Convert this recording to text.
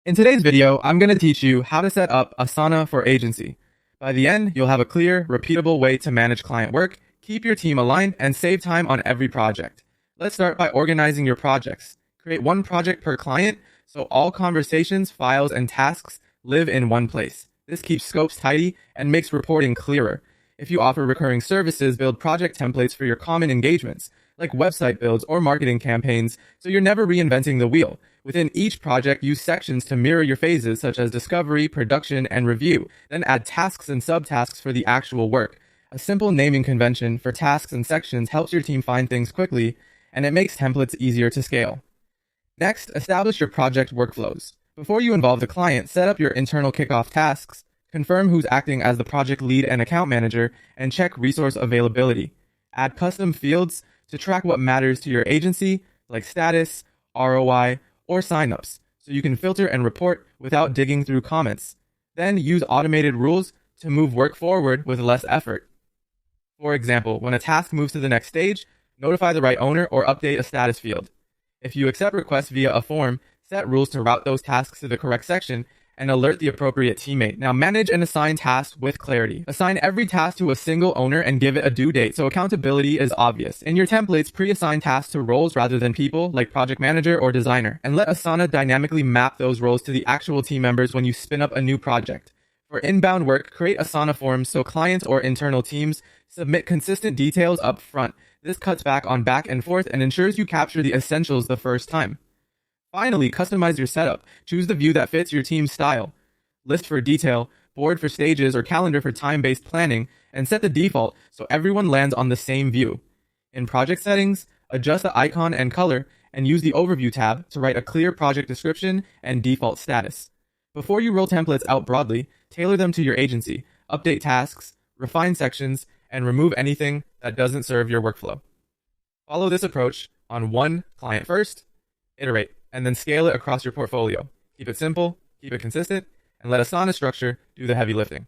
In today's video, I'm going to teach you how to set up Asana for agency. By the end, you'll have a clear, repeatable way to manage client work, keep your team aligned, and save time on every project. Let's start by organizing your projects. Create one project per client, so all conversations, files, and tasks live in one place. This keeps scopes tidy and makes reporting clearer. If you offer recurring services, build project templates for your common engagements, like website builds or marketing campaigns, so you're never reinventing the wheel. Within each project, use sections to mirror your phases, such as discovery, production, and review. Then add tasks and subtasks for the actual work. A simple naming convention for tasks and sections helps your team find things quickly, and it makes templates easier to scale. Next, establish your project workflows. Before you involve the client, set up your internal kickoff tasks, confirm who's acting as the project lead and account manager, and check resource availability. Add custom fields to track what matters to your agency, like status, ROI, or signups, so you can filter and report without digging through comments. Then use automated rules to move work forward with less effort. For example, when a task moves to the next stage, notify the right owner or update a status field. If you accept requests via a form, set rules to route those tasks to the correct section and alert the appropriate teammate. Now manage and assign tasks with clarity. Assign every task to a single owner and give it a due date so accountability is obvious. In your templates, pre-assign tasks to roles rather than people, like project manager or designer, and let Asana dynamically map those roles to the actual team members when you spin up a new project. For inbound work, create Asana forms so clients or internal teams submit consistent details up front. This cuts back on back and forth and ensures you capture the essentials the first time. Finally, customize your setup. Choose the view that fits your team's style. List for detail, board for stages, or calendar for time-based planning, and set the default so everyone lands on the same view. In project settings, adjust the icon and color, and use the Overview tab to write a clear project description and default status. Before you roll templates out broadly, tailor them to your agency, update tasks, refine sections, and remove anything that doesn't serve your workflow. Follow this approach on one client first, iterate, and then scale it across your portfolio. Keep it simple, keep it consistent, and let Asana structure do the heavy lifting.